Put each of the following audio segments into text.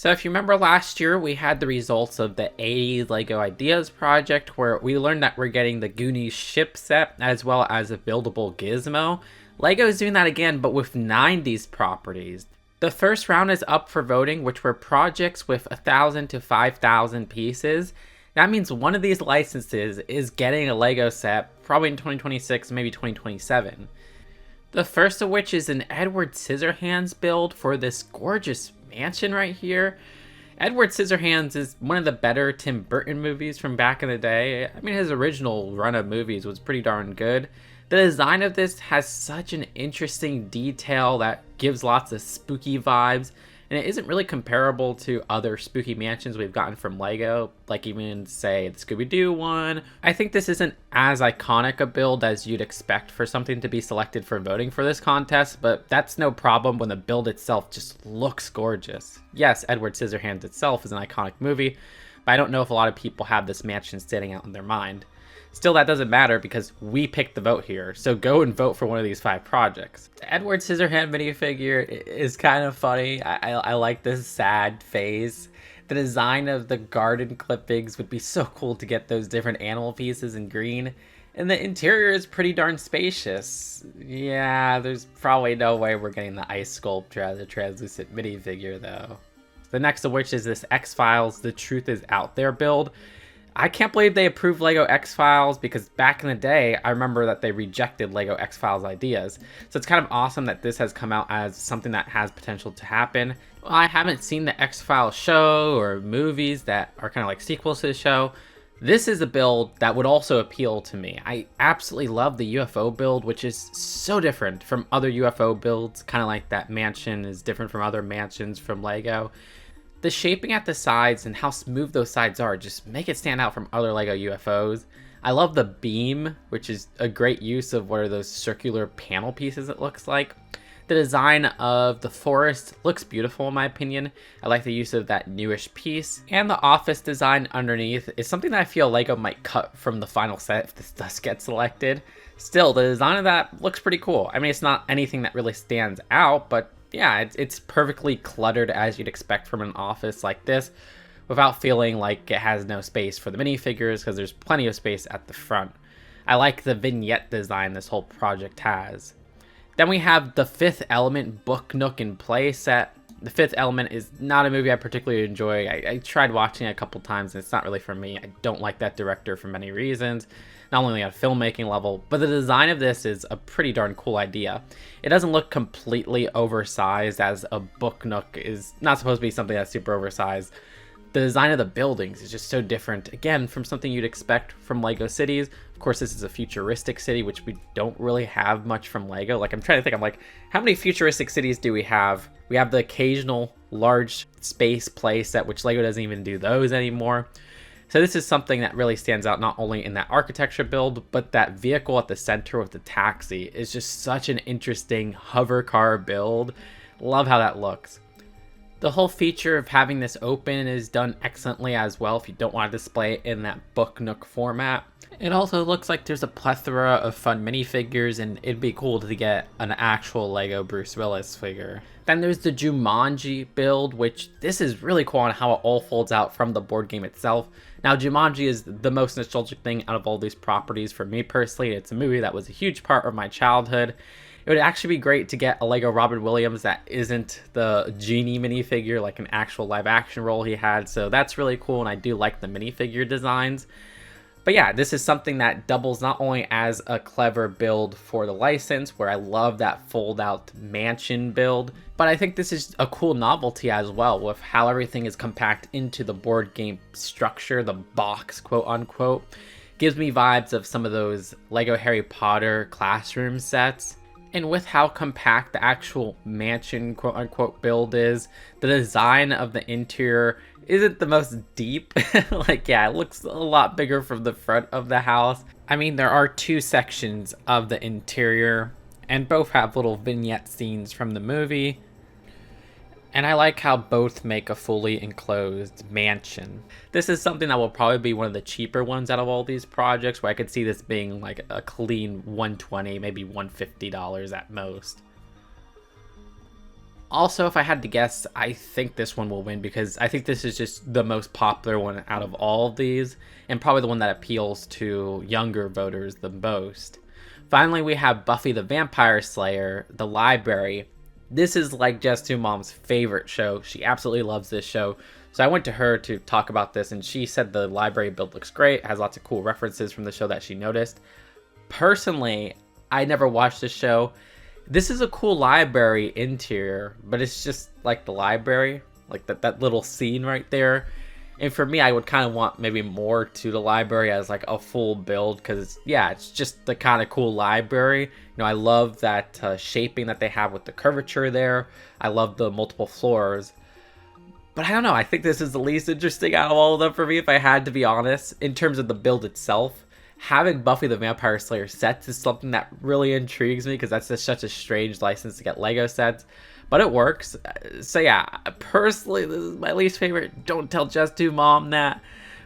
So if you remember last year, we had the results of the 80 LEGO Ideas project where we learned that we're getting the Goonies ship set as well as a buildable gizmo. LEGO is doing that again, but with 90s properties. The first round is up for voting, which were projects with 1,000 to 5,000 pieces. That means one of these licenses is getting a LEGO set, probably in 2026, maybe 2027. The first of which is an Edward Scissorhands build for this gorgeous mansion right here. Edward Scissorhands is one of the better Tim Burton movies from back in the day. I mean, his original run of movies was pretty darn good. The design of this has such an interesting detail that gives lots of spooky vibes, and it isn't really comparable to other spooky mansions we've gotten from LEGO, like even, say, the Scooby-Doo one. I think this isn't as iconic a build as you'd expect for something to be selected for voting for this contest, but that's no problem when the build itself just looks gorgeous. Yes, Edward Scissorhands itself is an iconic movie, but I don't know if a lot of people have this mansion standing out in their mind. Still, that doesn't matter because we picked the vote here, so go and vote for one of these 5 projects. The Edward Scissorhands minifigure is kind of funny. I like this sad phase. The design of the garden clippings would be so cool to get those different animal pieces in green. And the interior is pretty darn spacious. Yeah, there's probably no way we're getting the ice sculpture as a translucent minifigure though. The next of which is this X-Files The Truth Is Out There build. I can't believe they approved LEGO X-Files because back in the day, I remember that they rejected LEGO X-Files ideas. So it's kind of awesome that this has come out as something that has potential to happen. Well, I haven't seen the X-Files show or movies that are kind of like sequels to the show. This is a build that would also appeal to me. I absolutely love the UFO build, which is so different from other UFO builds, kind of like that mansion is different from other mansions from LEGO. The shaping at the sides and how smooth those sides are just make it stand out from other LEGO UFOs. I love the beam, which is a great use of what are those circular panel pieces it looks like. The design of the forest looks beautiful in my opinion. I like the use of that newish piece. And the office design underneath is something that I feel LEGO might cut from the final set if this does get selected. Still, the design of that looks pretty cool. I mean, it's not anything that really stands out, but yeah, it's perfectly cluttered as you'd expect from an office like this without feeling like it has no space for the minifigures because there's plenty of space at the front. I like the vignette design this whole project has. Then we have The Fifth Element Book Nook and Play set. The Fifth Element is not a movie I particularly enjoy. I tried watching it a couple times and it's not really for me. I don't like that director for many reasons. Not only on a filmmaking level, but the design of this is a pretty darn cool idea. It doesn't look completely oversized as a book nook is not supposed to be something that's super oversized. The design of the buildings is just so different, again, from something you'd expect from LEGO cities. Of course, this is a futuristic city, which we don't really have much from LEGO. Like, I'm trying to think, I'm like, how many futuristic cities do we have? We have the occasional large space play set, which LEGO doesn't even do those anymore. So this is something that really stands out not only in that architecture build, but that vehicle at the center with the taxi is just such an interesting hover car build. Love how that looks. The whole feature of having this open is done excellently as well if you don't want to display it in that book nook format. It also looks like there's a plethora of fun minifigures and it'd be cool to get an actual LEGO Bruce Willis figure. Then there's the Jumanji build, which this is really cool on how it all folds out from the board game itself. Now, Jumanji is the most nostalgic thing out of all these properties for me personally. It's a movie that was a huge part of my childhood. It would actually be great to get a LEGO Robin Williams that isn't the genie minifigure, like an actual live action role he had. So that's really cool, and I do like the minifigure designs. But yeah, this is something that doubles not only as a clever build for the license, where I love that fold-out mansion build, but I think this is a cool novelty as well with how everything is compact into the board game structure, the box, quote-unquote. Gives me vibes of some of those LEGO Harry Potter classroom sets. And with how compact the actual mansion quote-unquote build is, the design of the interior isn't the most deep. Like, yeah, it looks a lot bigger from the front of the house. I mean, there are 2 sections of the interior, and both have little vignette scenes from the movie. And I like how both make a fully enclosed mansion. This is something that will probably be one of the cheaper ones out of all these projects, where I could see this being like a clean $120, maybe $150 at most. Also, if I had to guess, I think this one will win because I think this is just the most popular one out of all of these, and probably the one that appeals to younger voters the most. Finally, we have Buffy the Vampire Slayer, The Library. This is like Jess2 Mom's favorite show. She absolutely loves this show. So I went to her to talk about this, and she said the library build looks great, has lots of cool references from the show that she noticed. Personally, I never watched this show. This is a cool library interior, but it's just like the library, like that little scene right there. And for me, I would kind of want maybe more to the library as like a full build, because yeah, it's just the kind of cool library. I love that shaping that they have with the curvature there. I love the multiple floors. But I don't know, I think this is the least interesting out of all of them for me, if I had to be honest, in terms of the build itself. Having Buffy the Vampire Slayer sets is something that really intrigues me, because that's just such a strange license to get Lego sets, but it works. So yeah, personally, this is my least favorite. Don't tell Jess2 Mom that.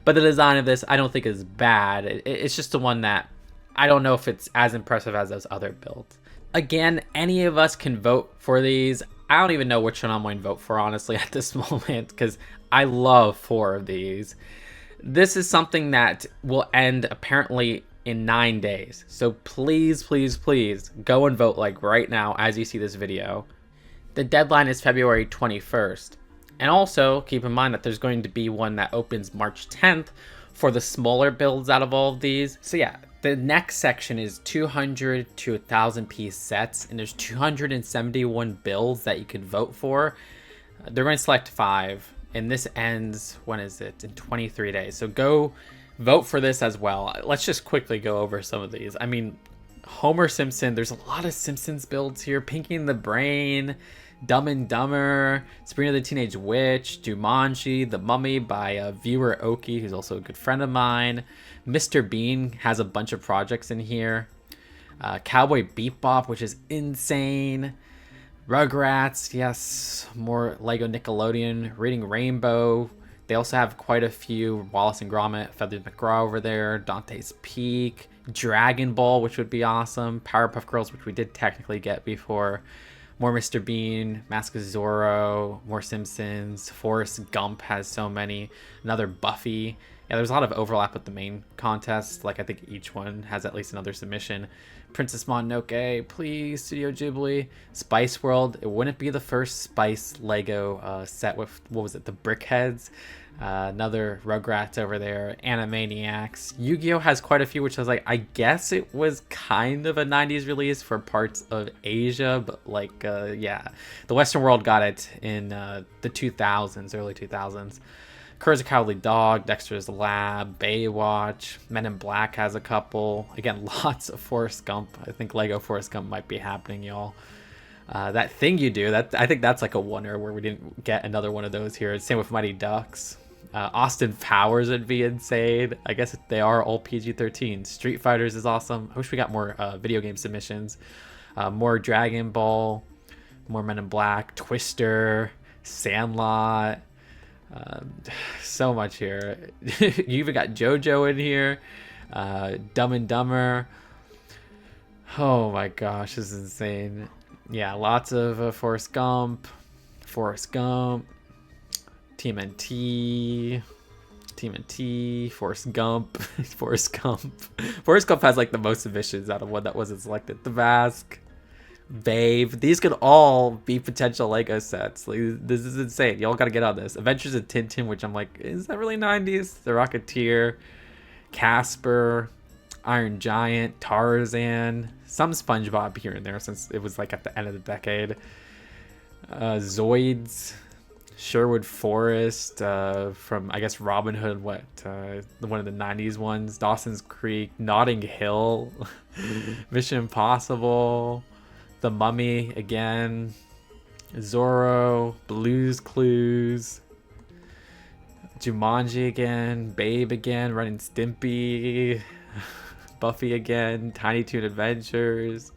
But the design of this, I don't think is bad. It's just the one that I don't know if it's as impressive as those other builds. Again, any of us can vote for these. I don't even know which one I'm going to vote for, honestly, at this moment, because I love 4 of these. This is something that will end apparently in 9 days. So please, please, please go and vote like right now as you see this video. The deadline is February 21st. And also keep in mind that there's going to be one that opens March 10th for the smaller builds out of all of these. So yeah, the next section is 200 to 1,000 piece sets, and there's 271 builds that you can vote for. They're going to select 5. And this ends, when is it? In 23 days. So go vote for this as well. Let's just quickly go over some of these. I mean, Homer Simpson, there's a lot of Simpsons builds here. Pinky and the Brain, Dumb and Dumber, Sabrina the Teenage Witch, Jumanji, The Mummy by viewer Oki, who's also a good friend of mine. Mr. Bean has a bunch of projects in here. Cowboy Bebop, which is insane. Rugrats, yes, more Lego Nickelodeon, Reading Rainbow. They also have quite a few Wallace and Gromit, Feathered McGraw over there, Dante's Peak, Dragon Ball, which would be awesome, Powerpuff Girls, which we did technically get before, more Mr. Bean, Mask of Zorro, more Simpsons, Forrest Gump has so many, another Buffy. Yeah, there's a lot of overlap with the main contest. Like, I think each one has at least another submission. Princess Mononoke, please, Studio Ghibli. Spice World, it wouldn't be the first Spice Lego set with, what was it, the Brickheads. Another Rugrats over there. Animaniacs. Yu-Gi-Oh! Has quite a few, which I was like, I guess it was kind of a 90s release for parts of Asia, but like, yeah. The Western world got it in the 2000s, early 2000s. Courage the Cowardly Dog, Dexter's Lab, Baywatch, Men in Black has a couple. Again, lots of Forrest Gump. I think Lego Forrest Gump might be happening, y'all. That Thing You Do, I think that's like a wonder where we didn't get another one of those here. Same with Mighty Ducks. Austin Powers would be insane. I guess they are all PG-13. Street Fighters is awesome. I wish we got more video game submissions. More Dragon Ball, more Men in Black, Twister, Sandlot. So much here. You even got JoJo in here. Dumb and Dumber. Oh my gosh, this is insane. Yeah, lots of Forrest Gump, TMNT, Forrest Gump, Forrest Gump. Forrest Gump has like the most submissions out of one that wasn't selected. The Mask, Babe. These could all be potential Lego sets. Like, this is insane. Y'all gotta get on this. Adventures of Tintin, which I'm like, is that really 90s? The Rocketeer, Casper, Iron Giant, Tarzan, some SpongeBob here and there since it was like at the end of the decade. Zoids, Sherwood Forest, from I guess Robin Hood, one of the 90s ones. Dawson's Creek, Notting Hill, Mission Impossible, The Mummy again, Zorro, Blue's Clues, Jumanji again, Babe again, Ren and Stimpy, Buffy again, Tiny Toon Adventures,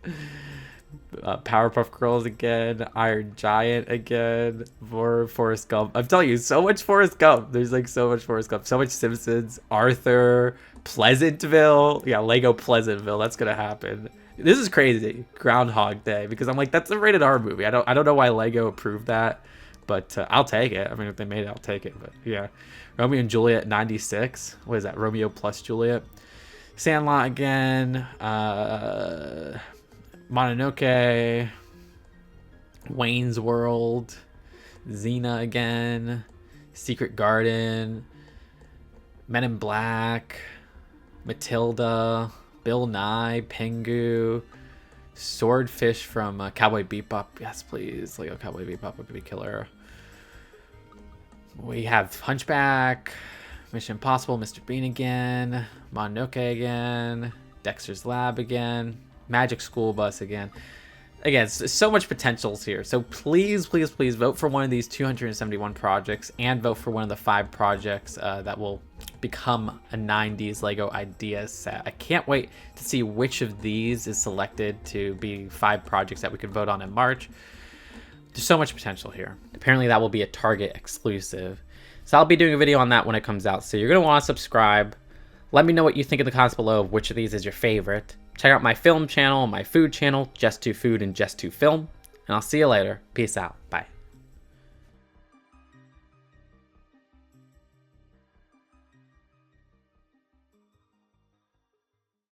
Powerpuff Girls again, Iron Giant again, more Forrest Gump. I'm telling you, so much Forrest Gump. There's like so much Forrest Gump, so much Simpsons, Arthur, Pleasantville. Yeah, Lego Pleasantville. That's gonna happen. This is crazy, Groundhog Day, because I'm like, that's a rated R movie. I don't know why Lego approved that, but I'll take it. I mean, if they made it, I'll take it. But yeah, Romeo and Juliet '96. What is that? Romeo plus Juliet. Sandlot again. Mononoke. Wayne's World. Xena again. Secret Garden. Men in Black. Matilda. Bill Nye, Pingu, Swordfish from Cowboy Bebop. Yes, please. Lego Cowboy Bebop would be killer. We have Hunchback, Mission Impossible, Mr. Bean again, Mononoke again, Dexter's Lab again, Magic School Bus again. Again, so much potentials here. So please, please, please vote for one of these 271 projects and vote for one of the 5 projects that will become a 90s Lego idea set. I can't wait to see which of these is selected to be 5 projects that we could vote on in March. There's so much potential here. Apparently that will be a Target exclusive. So I'll be doing a video on that when it comes out. So you're going to want to subscribe. Let me know what you think in the comments below of which of these is your favorite. Check out my film channel, my food channel, Just 2 Food and Just 2 Film. And I'll see you later. Peace out. Bye.